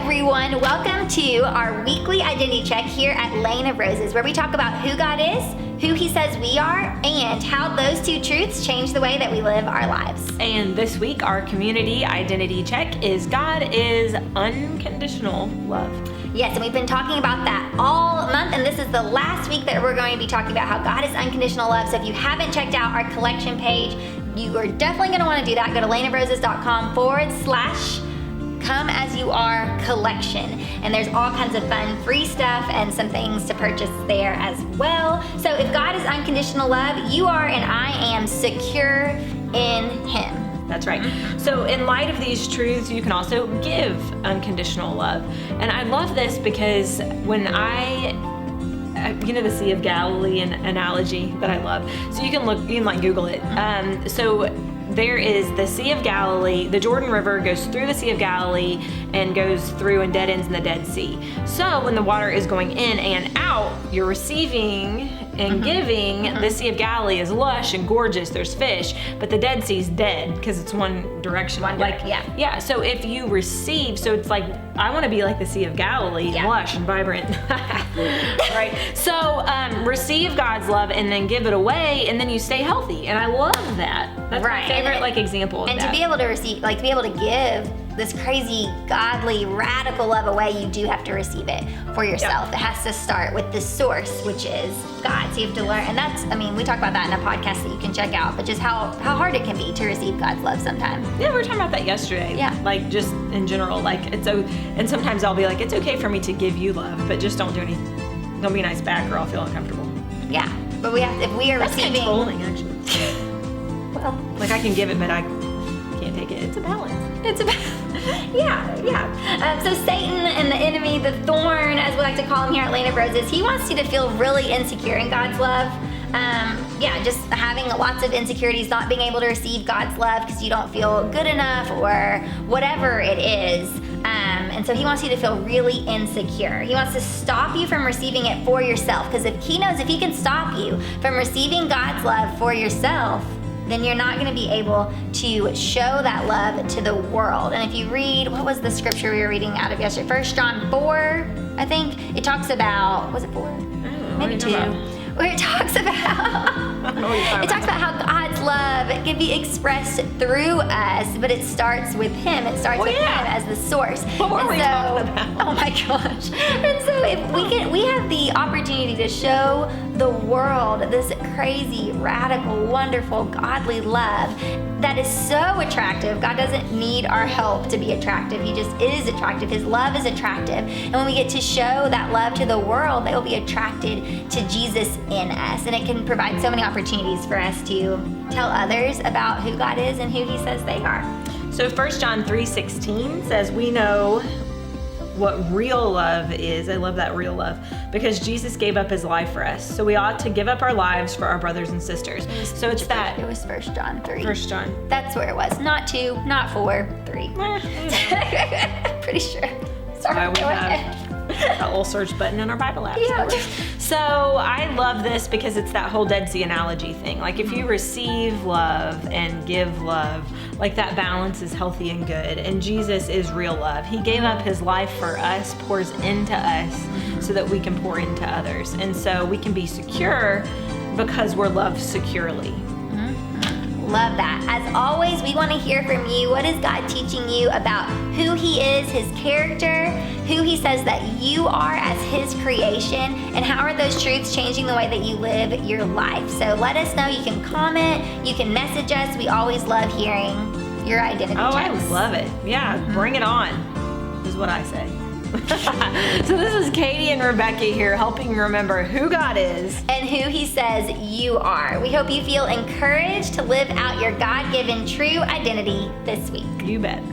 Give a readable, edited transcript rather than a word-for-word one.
everyone. Welcome to our weekly identity check here at Lane of Roses, where we talk about who God is, who He says we are, and how those two truths change the way that we live our lives. And this week, our community identity check is God is unconditional love. Yes, and we've been talking about that all month, and this is the last week that we're going to be talking about how God is unconditional love. So if you haven't checked out our collection page, you are definitely going to want to do that. Go to laneofroses.com/Come As You Are collection. And there's all kinds of fun free stuff and some things to purchase there as well. So if God is unconditional love, you are and I am secure in Him. That's right. So in light of these truths, you can also give unconditional love. And I love this because when the Sea of Galilee analogy that I love. So you can Google it. So there is the Sea of Galilee. The Jordan River goes through the Sea of Galilee and goes through and dead ends in the Dead Sea. So when the water is going in and out, you're receiving and giving. The Sea of Galilee is lush and gorgeous. There's fish, but the Dead Sea is dead because it's one direction. Yeah. So if you receive, so it's like I want to be like the Sea of Galilee, lush and vibrant, right? So receive God's love and then give it away, and then you stay healthy. And I love that. That's my favorite example of that. And to be able to receive, to be able to give this crazy, godly, radical love away, you do have to receive it for yourself. Yep. It has to start with the source, which is God. So you have to learn, and that's, we talk about that in a podcast that you can check out, but just how hard it can be to receive God's love sometimes. Yeah, we were talking about that yesterday. Yeah. Just in general, and sometimes I'll be like, it's okay for me to give you love, but just don't be nice back or I'll feel uncomfortable. Yeah, but we have, if we are receiving. That's controlling, actually. Well, I can give it, but I can't take it. It's a balance. Yeah. So Satan and the enemy, the thorn, as we like to call him here at Lane of Roses, he wants you to feel really insecure in God's love. Just having lots of insecurities, not being able to receive God's love because you don't feel good enough or whatever it is. And so he wants you to feel really insecure. He wants to stop you from receiving it for yourself, because he knows if he can stop you from receiving God's love for yourself, then you're not going to be able to show that love to the world. And if you read, what was the scripture we were reading out of yesterday? 1 John 4, I think. It talks about, was it 4? Maybe 2. Where it talks about how God's love can be expressed through us, but it starts with Him. It starts with Him as the source. What were we talking about? Oh my gosh. And so if we have the opportunity to show the world this crazy, radical, wonderful, godly love that is so attractive. God doesn't need our help to be attractive. He just is attractive. His love is attractive. And when we get to show that love to the world, they will be attracted to Jesus in us. And it can provide so many opportunities for us to tell others about who God is and who He says they are. So 1 John 3:16 says, we know what real love is. I love that, real love, because Jesus gave up His life for us. So we ought to give up our lives for our brothers and sisters. So it's that. It was 1 John 3. 1 John. That's where it was. Not 2, not 4, 3. Pretty sure. Sorry, we have that little search button in our Bible app. Yeah. So I love this because it's that whole Dead Sea analogy thing. If you receive love and give love, that balance is healthy and good. And Jesus is real love. He gave up His life for us, pours into us so that we can pour into others. And so we can be secure because we're loved securely. Love that. As always, we want to hear from you. What is God teaching you about who He is, His character, who He says that you are as His creation, and how are those truths changing the way that you live your life? So let us know. You can comment, you can message us. We always love hearing your identity checks. I love it. Yeah, bring it on, is what I say. So this is Katie and Rebecca here, helping you remember who God is and who He says you are. We hope you feel encouraged to live out your God-given true identity this week. You bet.